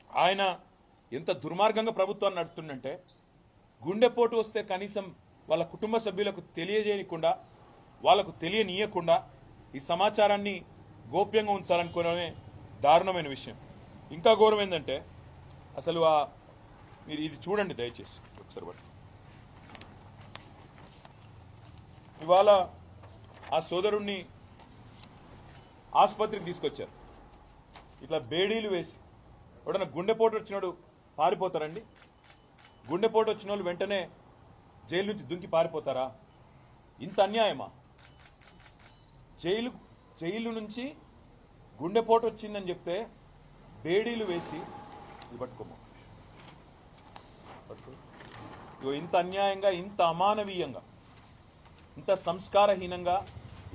ఆయన ఎంత దుర్మార్గంగా ప్రభుత్వాన్ని నడుపుతుందంటే గుండెపోటు వస్తే కనీసం వాళ్ళ కుటుంబ సభ్యులకు తెలియజేయకుండా వాళ్ళకు తెలియనీయకుండా ఈ సమాచారాన్ని గోప్యంగా ఉంచాలనుకోవడమే దారుణమైన విషయం. ఇంకా ఘోరం ఏంటంటే అసలు మీరు ఇది చూడండి దయచేసి ఒకసారి బట్టి. ఇవాళ ఆ సోదరుణ్ణి ఆసుపత్రికి తీసుకొచ్చారు. ఇట్లా బేడీలు వేసి ఎవడన్నా గుండెపోటు వచ్చినాడు పారిపోతారండి? గుండెపోటు వచ్చిన వాళ్ళు వెంటనే జైలు నుంచి దుంకి పారిపోతారా? ఇంత అన్యాయమా? జైలు నుంచి గుండెపోటు వచ్చిందని చెప్తే బేడీలు వేసి పట్టుకోమా ఇంత అన్యాయంగా, ఇంత అమానవీయంగా, ఇంత సంస్కారహీనంగా,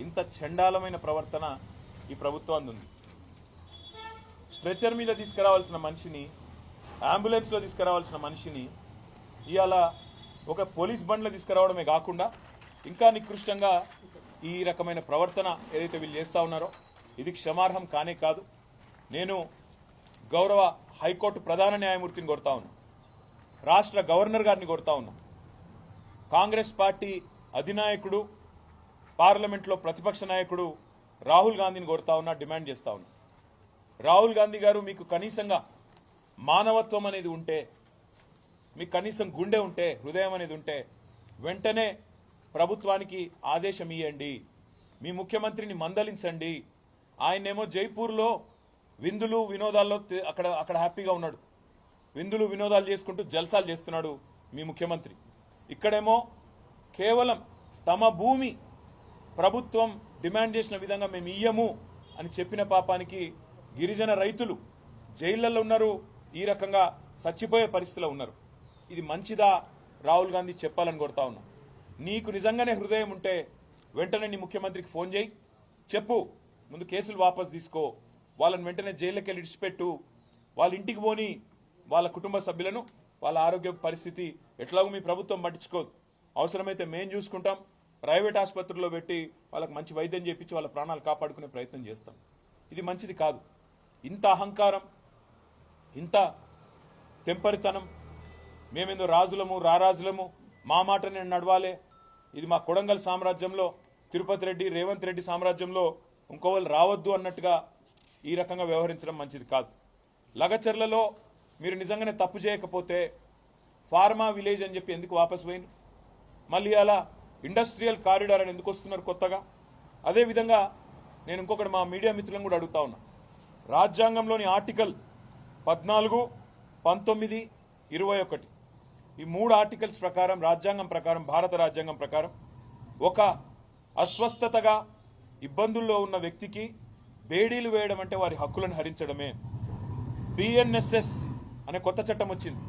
ఇంత చండాలమైన ప్రవర్తన ఈ ప్రభుత్వానికి ఉంది. స్ట్రెచర్ మీద తీసుకురావాల్సిన మనిషిని, అంబులెన్స్లో తీసుకురావాల్సిన మనిషిని ఇవాళ ఒక పోలీస్ బండ్లో తీసుకురావడమే కాకుండా ఇంకా నికృష్టంగా ఈ రకమైన ప్రవర్తన ఏదైతే వీళ్ళు చేస్తా ఉన్నారో ఇది క్షమార్హం కానే కాదు. నేను గౌరవ హైకోర్టు ప్రధాన న్యాయమూర్తిని కోరుతా ఉన్నా, రాష్ట్ర గవర్నర్ గారిని కోరుతా ఉన్నా, కాంగ్రెస్ పార్టీ అధినాయకుడు, పార్లమెంట్లో ప్రతిపక్ష నాయకుడు రాహుల్ గాంధీని కోరుతా ఉన్నా, డిమాండ్ చేస్తా ఉన్నా. రాహుల్ గాంధీ గారు, మీకు కనీసంగా మానవత్వం అనేది ఉంటే, మీకు కనీసం గుండె ఉంటే, హృదయం అనేది ఉంటే వెంటనే ప్రభుత్వానికి ఆదేశం ఇవ్వండి. మీ ముఖ్యమంత్రిని మందలించండి. ఆయనేమో జైపూర్లో విందులు వినోదాల్లో అక్కడ హ్యాపీగా ఉన్నాడు, విందులు వినోదాలు చేసుకుంటూ జల్సాలు చేస్తున్నాడు మీ ముఖ్యమంత్రి. ఇక్కడేమో కేవలం తమ భూమి ప్రభుత్వం డిమాండ్ చేసిన విధంగా మేము ఇయ్యము అని చెప్పిన పాపానికి గిరిజన రైతులు జైళ్లలో ఉన్నారు, ఈ రకంగా చచ్చిపోయే పరిస్థితిలో ఉన్నారు. ఇది మంచిదా? రాహుల్ గాంధీ చెప్పాలని కోరుతా ఉన్నా. నీకు నిజంగానే హృదయం ఉంటే వెంటనే నీ ముఖ్యమంత్రికి ఫోన్ చేయి, చెప్పు, ముందు కేసులు వాపసు తీసుకో, వాళ్ళని వెంటనే జైల్లోకి వెళ్ళి ఇడిచిపెట్టు, వాళ్ళ ఇంటికి పోని, వాళ్ళ కుటుంబ సభ్యులను, వాళ్ళ ఆరోగ్య పరిస్థితి ఎట్లాగో మీ ప్రభుత్వం పట్టించుకోదు, అవసరమైతే మేం చూసుకుంటాం, ప్రైవేట్ ఆసుపత్రుల్లో పెట్టి వాళ్ళకి మంచి వైద్యం చేపించి వాళ్ళ ప్రాణాలు కాపాడుకునే ప్రయత్నం చేస్తాం. ఇది మంచిది కాదు. ఇంత అహంకారం, ఇంత తెంపరితనం, మేమేందో రాజులము రారాజులము, మా మాట నేను నడవాలే, ఇది మా కొడంగల్ సామ్రాజ్యంలో తిరుపతి రెడ్డి రేవంత్ రెడ్డి సామ్రాజ్యంలో ఇంకోవాళ్ళు రావద్దు అన్నట్టుగా ఈ రకంగా వ్యవహరించడం మంచిది కాదు. లగచర్లలో మీరు నిజంగానే తప్పు చేయకపోతే ఫార్మా విలేజ్ అని చెప్పి ఎందుకు వాపసు పోయింది? మళ్ళీ అలా ఇండస్ట్రియల్ కారిడార్ అని ఎందుకు వస్తున్నారు కొత్తగా? అదేవిధంగా నేను ఇంకొకటి మా మీడియా మిత్రులను కూడా అడుగుతా ఉన్నా. రాజ్యాంగంలోని ఆర్టికల్ 14, 19, 21 ఈ 3 ఆర్టికల్స్ ప్రకారం, రాజ్యాంగం ప్రకారం, భారత రాజ్యాంగం ప్రకారం ఒక అస్వస్థతగా ఇబ్బందుల్లో ఉన్న వ్యక్తికి బేడీలు వేయడం అంటే వారి హక్కులను హరించడమే. బిఎన్ఎస్ఎస్ అనే కొత్త చట్టం వచ్చింది.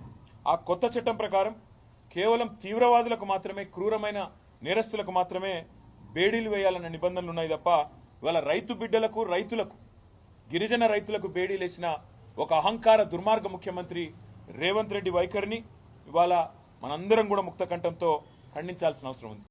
ఆ కొత్త చట్టం ప్రకారం కేవలం తీవ్రవాదులకు మాత్రమే, క్రూరమైన నేరస్తులకు మాత్రమే బేడీలు వేయాలన్న నిబంధనలు ఉన్నాయి తప్ప ఇవాళ రైతు బిడ్డలకు, రైతులకు, గిరిజన రైతులకు బేడీలు వేసిన ఒక అహంకార దుర్మార్గ ముఖ్యమంత్రి రేవంత్ రెడ్డి వైఖరిని ఇవాళ మనందరం కూడా ముక్త కంఠంతో ఖండించాల్సిన అవసరం ఉంది.